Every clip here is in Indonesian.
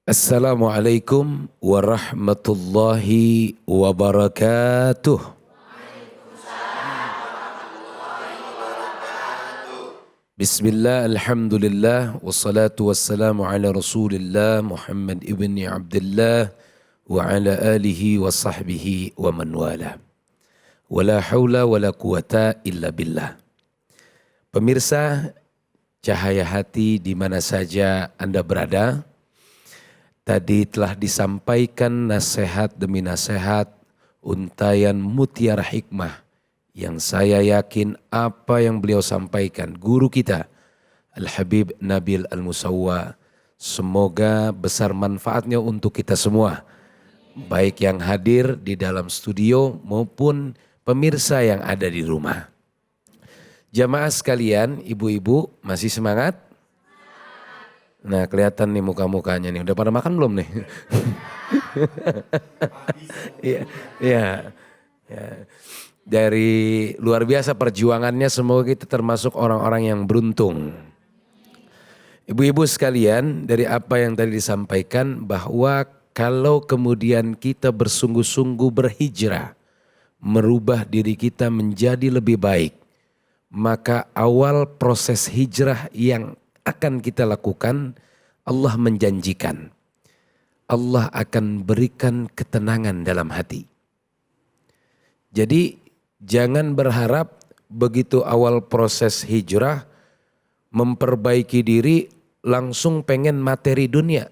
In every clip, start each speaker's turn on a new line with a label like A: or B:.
A: Assalamualaikum warahmatullahi wabarakatuh. Bismillah, alhamdulillah, wassalatu wassalamu ala rasulillah Muhammad ibni Abdullah wa ala alihi wa sahbihi wa man wala. Wala hawla wala quwata illa billah. Pemirsa Cahaya Hati di mana saja Anda berada, tadi telah disampaikan nasihat demi nasihat, untayan mutiara hikmah yang saya yakin apa yang beliau sampaikan, guru kita Al-Habib Nabil Al-Musawwa, semoga besar manfaatnya untuk kita semua, baik yang hadir di dalam studio maupun pemirsa yang ada di rumah. Jamaah sekalian, ibu-ibu masih semangat? Nah, kelihatan nih muka-mukanya nih. Udah pada makan belum nih? Iya, iya. Dari luar biasa perjuangannya, semoga kita termasuk orang-orang yang beruntung. Ibu-ibu sekalian, dari apa yang tadi disampaikan bahwa kalau kemudian kita bersungguh-sungguh berhijrah, merubah diri kita menjadi lebih baik, maka awal proses hijrah yang akan kita lakukan, Allah menjanjikan Allah akan berikan ketenangan dalam hati. Jadi jangan berharap begitu awal proses hijrah memperbaiki diri langsung pengen materi dunia,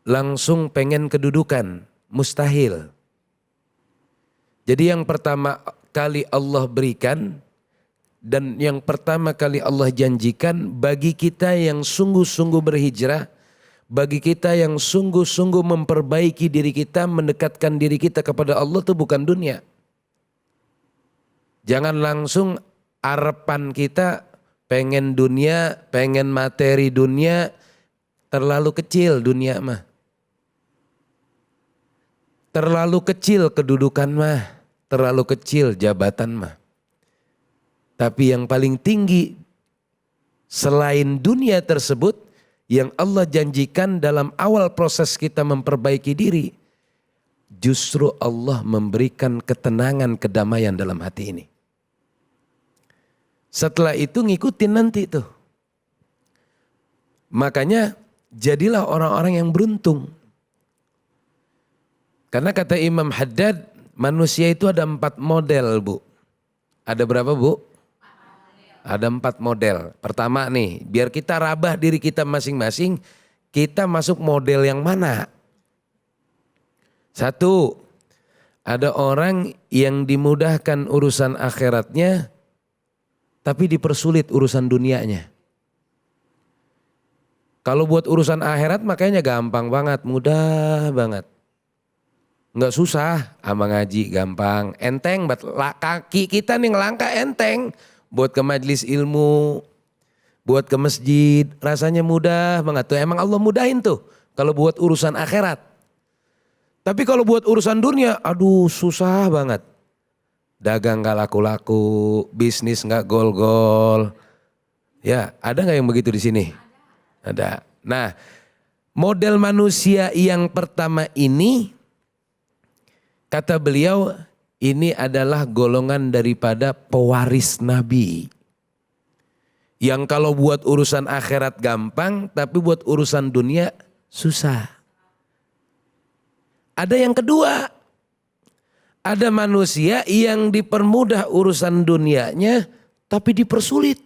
A: langsung pengen kedudukan, mustahil. Jadi yang pertama kali Allah berikan dan yang pertama kali Allah janjikan bagi kita yang sungguh-sungguh berhijrah, bagi kita yang sungguh-sungguh memperbaiki diri kita, mendekatkan diri kita kepada Allah, itu bukan dunia. Jangan langsung harapan kita pengen dunia, pengen materi dunia, terlalu kecil dunia mah. Terlalu kecil kedudukan mah, terlalu kecil jabatan mah. Tapi yang paling tinggi selain dunia tersebut yang Allah janjikan dalam awal proses kita memperbaiki diri, justru Allah memberikan ketenangan, kedamaian dalam hati ini. Setelah itu ngikutin nanti tuh. Makanya jadilah orang-orang yang beruntung. Karena kata Imam Haddad, manusia itu ada 4 model, Bu. Ada berapa, Bu? Ada 4 model. Pertama nih, biar kita rabah diri kita masing-masing, kita masuk model yang mana? 1, ada orang yang dimudahkan urusan akhiratnya, tapi dipersulit urusan dunianya. Kalau buat urusan akhirat makanya gampang banget, mudah banget. Nggak susah, ama ngaji gampang, enteng, kaki kita nih ngelangkah enteng. Buat ke majelis ilmu, buat ke masjid, rasanya mudah banget tuh. Emang Allah mudahin tuh kalau buat urusan akhirat. Tapi kalau buat urusan dunia, aduh susah banget. Dagang gak laku-laku, bisnis gak gol-gol. Ya, ada gak yang begitu di sini? Ada. Nah, model manusia yang pertama ini, kata beliau, ini adalah golongan daripada pewaris Nabi. Yang kalau buat urusan akhirat gampang, tapi buat urusan dunia susah. Ada yang kedua, ada manusia yang dipermudah urusan dunianya, tapi dipersulit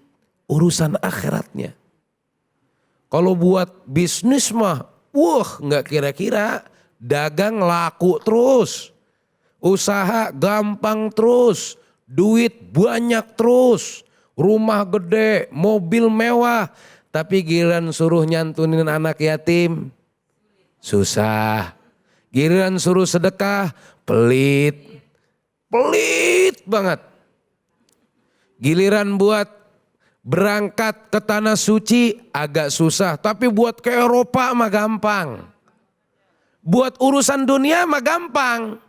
A: urusan akhiratnya. Kalau buat bisnis mah, wah nggak kira-kira, dagang laku terus. Usaha gampang terus, duit banyak terus, rumah gede, mobil mewah. Tapi giliran suruh nyantunin anak yatim, susah. Giliran suruh sedekah, pelit. Pelit banget. Giliran buat berangkat ke tanah suci agak susah. Tapi buat ke Eropa mah gampang. Buat urusan dunia mah gampang.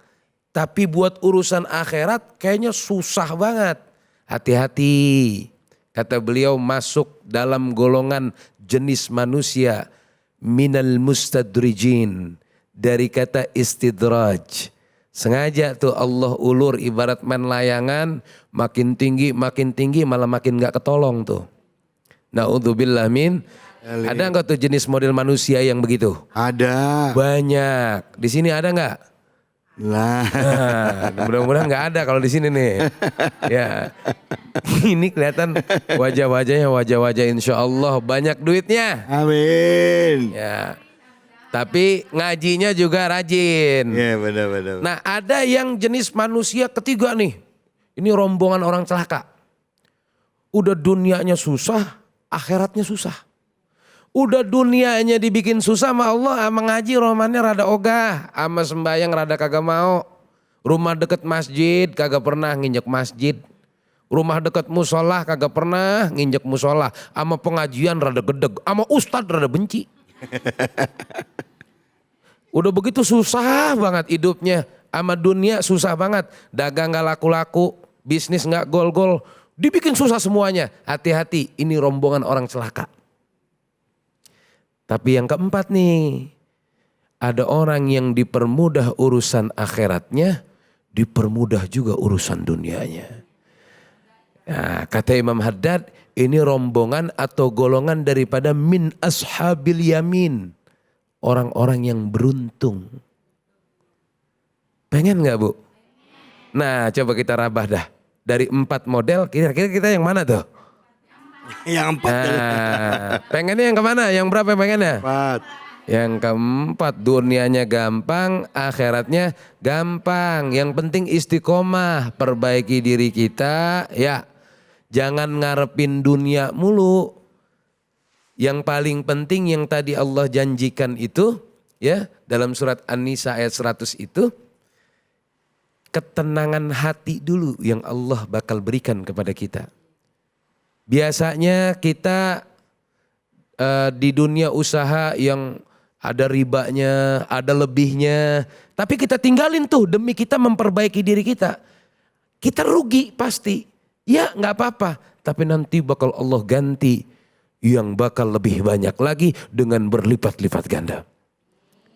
A: Tapi buat urusan akhirat kayaknya susah banget. Hati-hati. Kata beliau masuk dalam golongan jenis manusia minal mustadrijin, dari kata istidraj. Sengaja tuh Allah ulur ibarat main layangan, makin tinggi malah makin gak ketolong tuh. Naudzubillah min. Ada enggak tuh jenis model manusia yang begitu?
B: Ada.
A: Banyak. Di sini ada enggak?
B: Nah,
A: Mudah-mudahan nggak ada kalau di sini nih. Ya, ini kelihatan wajah-wajahnya wajah-wajah insya Allah banyak duitnya.
B: amin.
A: Ya, tapi ngajinya juga rajin.
B: Iya benar-benar.
A: Nah, ada yang jenis manusia ketiga nih. Ini rombongan orang celaka. Udah dunianya susah, akhiratnya susah. Udah dunianya dibikin susah sama Allah, sama ngaji romannya rada ogah, sama sembahyang rada kagak mau. Rumah deket masjid kagak pernah nginjek masjid. Rumah deket musola kagak pernah nginjek musola. Sama pengajian rada gedeg, sama ustadz rada benci. Udah begitu susah banget hidupnya, sama dunia susah banget. Dagang gak laku-laku, bisnis gak gol-gol, dibikin susah semuanya. Hati-hati, ini rombongan orang celaka. Tapi yang keempat nih, ada orang yang dipermudah urusan akhiratnya, dipermudah juga urusan dunianya. Nah, kata Imam Haddad, ini rombongan atau golongan daripada min ashabil yamin. Orang-orang yang beruntung. Pengen gak Bu? Nah coba kita rabah dah. Dari 4 model, kira-kira kita yang mana tuh?
B: Yang 4.
A: Nah, pengennya yang kemana? Yang berapa pengennya?
B: 4.
A: Yang keempat, dunianya gampang, akhiratnya gampang. Yang penting istiqomah, perbaiki diri kita. Ya, jangan ngarepin dunia mulu. Yang paling penting yang tadi Allah janjikan itu, ya, dalam surat An-Nisa ayat 100 itu, ketenangan hati dulu yang Allah bakal berikan kepada kita. Biasanya kita di dunia usaha yang ada ribanya, ada lebihnya, tapi kita tinggalin tuh demi kita memperbaiki diri kita. Kita rugi pasti, ya nggak apa-apa, tapi nanti bakal Allah ganti yang bakal lebih banyak lagi dengan berlipat-lipat ganda.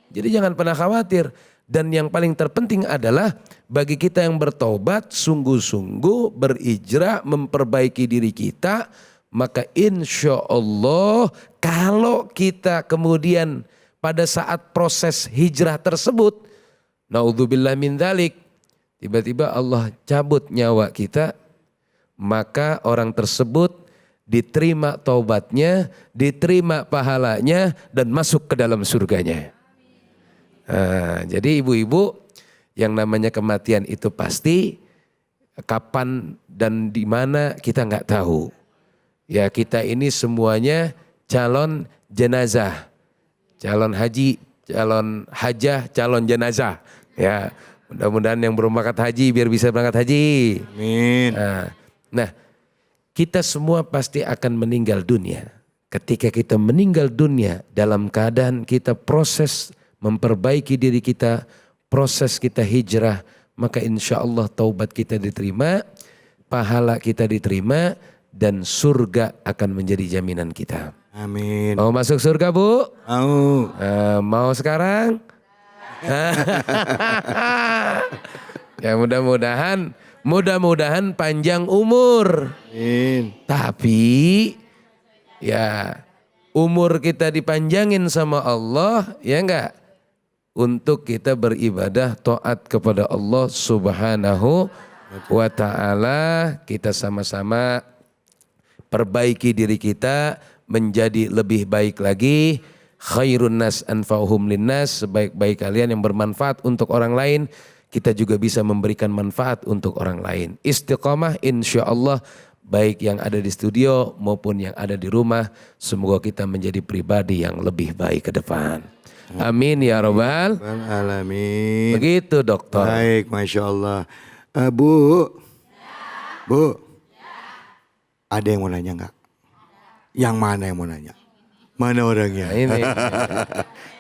A: Jadi jangan pernah khawatir. Dan yang paling terpenting adalah bagi kita yang bertobat, sungguh-sungguh berijrah, memperbaiki diri kita. Maka insya Allah kalau kita kemudian pada saat proses hijrah tersebut, naudzubillah min dzalik, tiba-tiba Allah cabut nyawa kita, maka orang tersebut diterima taubatnya, diterima pahalanya, dan masuk ke dalam surganya. Nah, jadi ibu-ibu, yang namanya kematian itu pasti, kapan dan di mana kita nggak tahu. Ya kita ini semuanya calon jenazah, calon haji, calon hajah, calon jenazah. Ya mudah-mudahan yang belum berangkat haji biar bisa berangkat haji.
B: Amin.
A: Nah, kita semua pasti akan meninggal dunia. Ketika kita meninggal dunia dalam keadaan kita proses memperbaiki diri kita, proses kita hijrah, maka insya Allah taubat kita diterima, pahala kita diterima, dan surga akan menjadi jaminan kita.
B: Amin.
A: Mau masuk surga Bu?
B: Mau.
A: Mau sekarang? Ya mudah-mudahan panjang umur.
B: Amin.
A: Tapi ya umur kita dipanjangin sama Allah, ya enggak? Untuk kita beribadah taat kepada Allah Subhanahu wa ta'ala. Kita sama-sama perbaiki diri kita menjadi lebih baik lagi. Khairun nas anfa'uhum linnas, sebaik-baik kalian yang bermanfaat untuk orang lain. Kita juga bisa memberikan manfaat untuk orang lain. Istiqamah insya Allah, baik yang ada di studio maupun yang ada di rumah, semoga kita menjadi pribadi yang lebih baik ke depan. Amin ya robbal
B: alamin.
A: Begitu dokter.
B: Baik, Masya Allah. Bu, ada yang mau nanya nggak? Yang mana yang mau nanya? Mana orangnya?
A: Nah, ini.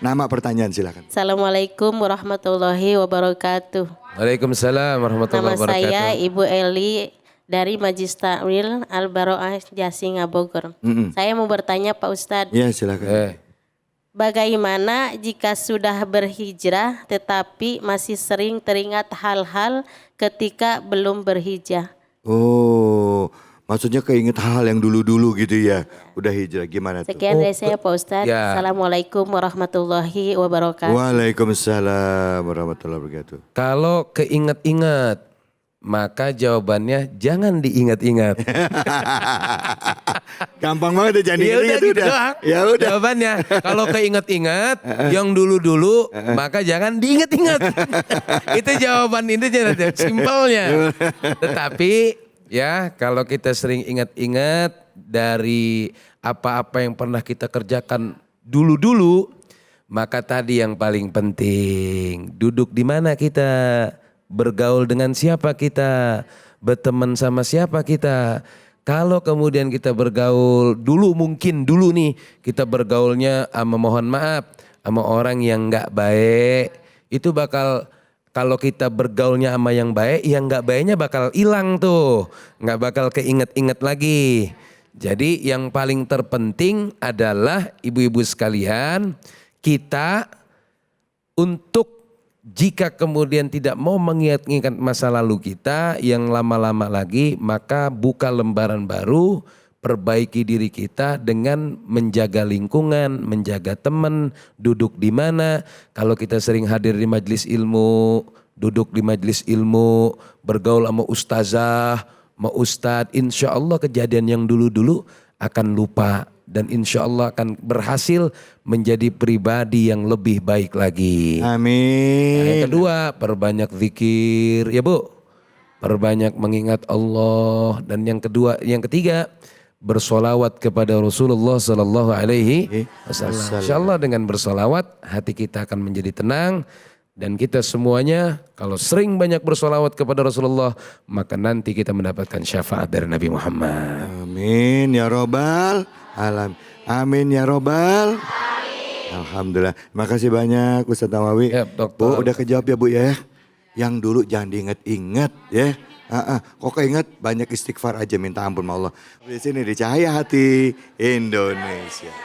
B: Nama pertanyaan silakan.
C: Assalamualaikum warahmatullahi wabarakatuh.
A: Waalaikumsalam warahmatullahi
C: Nama
A: wabarakatuh.
C: saya Ibu Eli dari Majlis Takwil Al Baroah Jasinga Bogor. Saya mau bertanya Pak Ustadz.
B: Ya silakan.
C: Bagaimana jika sudah berhijrah tetapi masih sering teringat hal-hal ketika belum berhijrah?
B: Oh, maksudnya keinget hal yang dulu-dulu gitu ya. Udah hijrah gimana tuh?
C: Sekian dari saya Pak Ustadz.
A: ya.
C: Assalamualaikum warahmatullahi wabarakatuh.
B: Waalaikumsalam warahmatullahi wabarakatuh.
A: Kalau keinget-inget, maka jawabannya jangan diingat-ingat.
B: Gampang banget ya, jangan
A: Ya udah
B: diingat
A: gitu
B: udah.
A: doang.
B: Ya udah.
A: Jawabannya kalau keinget-inget yang dulu-dulu maka jangan diingat-ingat. Itu jawaban intinya, simpelnya. Tetapi ya kalau kita sering ingat-ingat dari apa-apa yang pernah kita kerjakan dulu-dulu, maka tadi yang paling penting, duduk di mana kita, bergaul dengan siapa kita, berteman sama siapa kita. Kalau kemudian kita bergaul dulu, mungkin dulu nih kita bergaulnya sama, mohon maaf, sama orang yang nggak baik, itu bakal, kalau kita bergaulnya sama yang baik, yang nggak baiknya bakal hilang tuh, nggak bakal keinget-inget lagi. Jadi yang paling terpenting adalah ibu-ibu sekalian, kita untuk jika kemudian tidak mau mengingat-ingat masa lalu kita yang lama-lama lagi, maka buka lembaran baru, perbaiki diri kita dengan menjaga lingkungan, menjaga teman, duduk di mana. Kalau kita sering hadir di majelis ilmu, duduk di majelis ilmu, bergaul sama ustazah, sama ustadz, insya Allah kejadian yang dulu-dulu akan lupa. Dan insya Allah akan berhasil menjadi pribadi yang lebih baik lagi.
B: Amin.
A: Nah, yang kedua, perbanyak zikir, ya Bu. Perbanyak mengingat Allah. Dan yang ketiga, bersolawat kepada Rasulullah Sallallahu Alaihi Wasallam. Insya Allah dengan bersolawat hati kita akan menjadi tenang. Dan kita semuanya kalau sering banyak bersolawat kepada Rasulullah, maka nanti kita mendapatkan syafaat dari Nabi Muhammad.
B: Amin ya robbal alam. Amin ya robbal. Alhamdulillah. Terima kasih banyak Ustadz Nawawi.
A: Ya, Dokter.
B: Bu, udah kejawab ya Bu ya. Yang dulu jangan diingat-ingat ya. Kok keinget banyak istighfar aja, minta ampun sama Allah. Di sini di Cahaya Hati Indonesia.